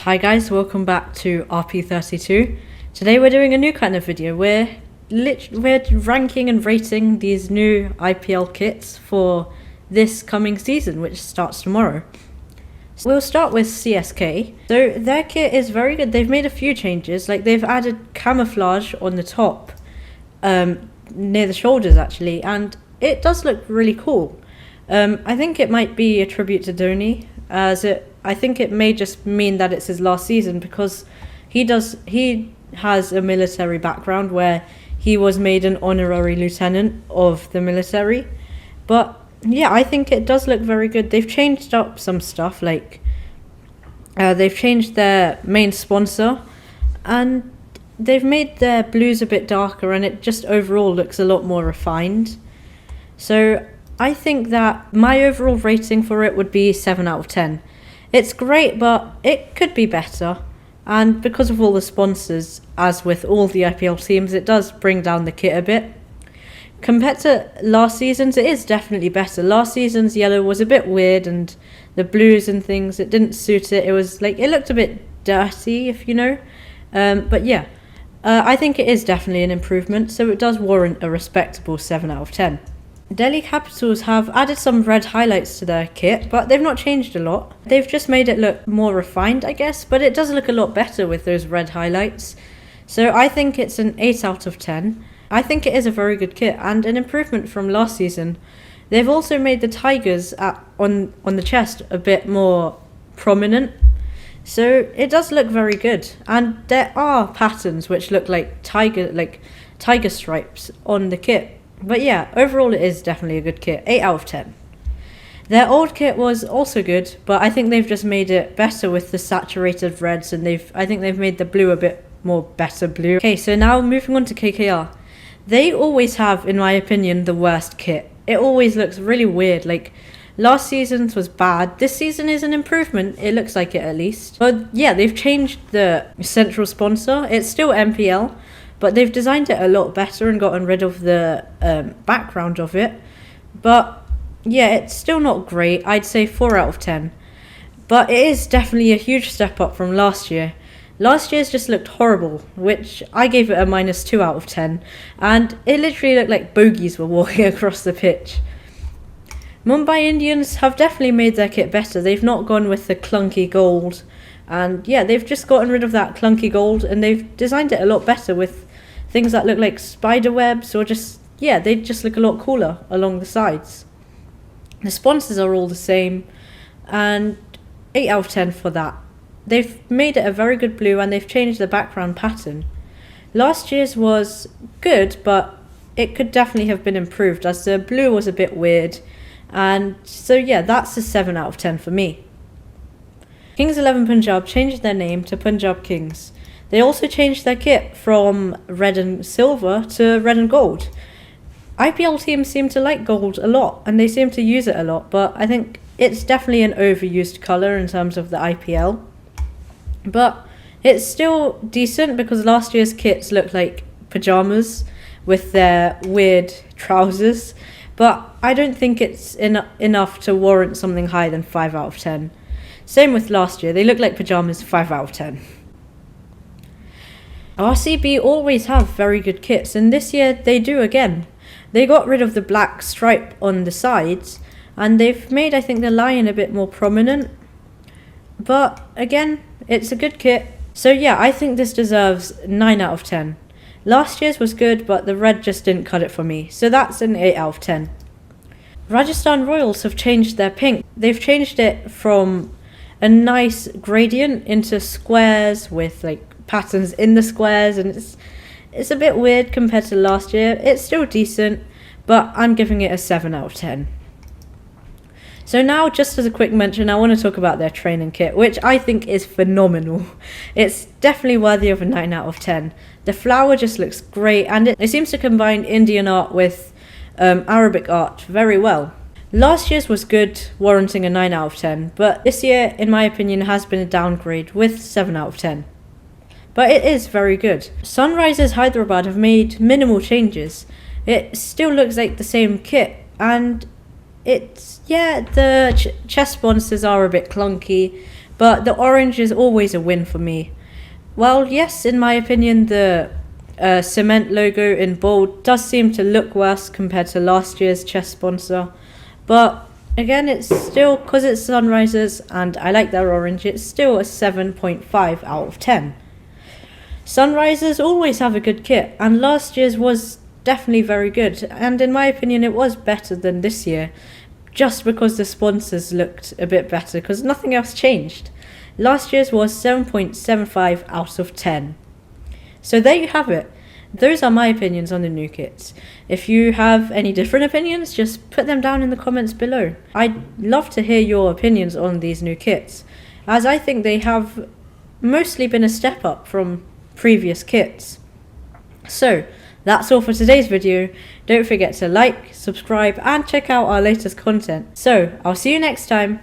Hi guys, welcome back to RP32. Today we're doing a new kind of video. We're ranking and rating these new IPL kits for this coming season, which starts tomorrow. So we'll start with CSK. So their kit is very good. They've made a few changes, like they've added camouflage on the top, near the shoulders actually, and it does look really cool. I think it might be a tribute to Dhoni, I think it may just mean that it's his last season because he has a military background where he was made an honorary lieutenant of the military. But yeah, I think it does look very good. They've changed up some stuff, like they've changed their main sponsor and they've made their blues a bit darker, and it just overall looks a lot more refined. So I think that my overall rating for it would be 7 out of 10. It's great, but it could be better. And because of all the sponsors, as with all the IPL teams, it does bring down the kit a bit. Compared to last season's, it is definitely better. Last season's yellow was a bit weird, and the blues and things, it didn't suit it. It was like, it looked a bit dirty, if you know. But yeah, I think it is definitely an improvement, so it does warrant a respectable 7 out of 10. Delhi Capitals have added some red highlights to their kit, but they've not changed a lot. They've just made it look more refined, I guess, but it does look a lot better with those red highlights. So I think it's an 8 out of 10. I think it is a very good kit and an improvement from last season. They've also made the tigers on the chest a bit more prominent. So it does look very good. And there are patterns which look like tiger stripes on the kit. But yeah, overall it is definitely a good kit. 8 out of 10. Their old kit was also good, but I think they've just made it better with the saturated reds, and I think they've made the blue a bit more better blue. Okay, so now moving on to KKR. They always have, in my opinion, the worst kit. It always looks really weird. Like last season's was bad. This season is an improvement. It looks like it at least. But yeah, they've changed the central sponsor. It's still MPL. But they've designed it a lot better and gotten rid of the background of it. But yeah, it's still not great. I'd say 4 out of 10. But it is definitely a huge step up from last year. Last year's just looked horrible, which I gave it a -2 out of 10. And it literally looked like bogies were walking across the pitch. Mumbai Indians have definitely made their kit better. They've not gone with the clunky gold. And yeah, they've just gotten rid of that clunky gold, and they've designed it a lot better with things that look like spider webs, or just, yeah, they just look a lot cooler along the sides. The sponsors are all the same, and 8 out of 10 for that. They've made it a very good blue, and they've changed the background pattern. Last year's was good, but it could definitely have been improved, as the blue was a bit weird. And so yeah, that's a 7 out of 10 for me. Kings 11 Punjab changed their name to Punjab Kings. They also changed their kit from red and silver to red and gold. IPL teams seem to like gold a lot, and they seem to use it a lot, but I think it's definitely an overused colour in terms of the IPL. But it's still decent because last year's kits looked like pyjamas with their weird trousers, but I don't think it's enough to warrant something higher than 5 out of 10. Same with last year, they look like pyjamas, 5 out of 10. RCB always have very good kits, and this year they do again. They got rid of the black stripe on the sides, and they've made, I think, the lion a bit more prominent. But again, it's a good kit. So yeah, I think this deserves 9 out of 10. Last year's was good, but the red just didn't cut it for me, so that's an 8 out of 10. Rajasthan Royals have changed their pink. They've changed it from a nice gradient into squares with like patterns in the squares, and it's a bit weird compared to last year. It's still decent, but I'm giving it a 7 out of 10. So now, just as a quick mention, I want to talk about their training kit, which I think is phenomenal. It's definitely worthy of a 9 out of 10. The flower just looks great, and it seems to combine Indian art with Arabic art very well. Last year's was good, warranting a 9 out of 10, but this year, in my opinion, has been a downgrade with 7 out of 10. But it is very good. Sunrisers Hyderabad have made minimal changes. It still looks like the same kit, and it's, yeah, the chest sponsors are a bit clunky, but the orange is always a win for me. Well, yes, in my opinion, the cement logo in bold does seem to look worse compared to last year's chest sponsor, but again, it's still, because it's Sunrisers and I like their orange, it's still a 7.5 out of 10. Sunrisers always have a good kit, and last year's was definitely very good, and in my opinion it was better than this year, just because the sponsors looked a bit better, because nothing else changed. Last year's was 7.75 out of 10. So there you have it. Those are my opinions on the new kits. If you have any different opinions, just put them down in the comments below. I'd love to hear your opinions on these new kits, as I think they have mostly been a step up from previous kits. So that's all for today's video. Don't forget to like, subscribe, and check out our latest content. So I'll see you next time.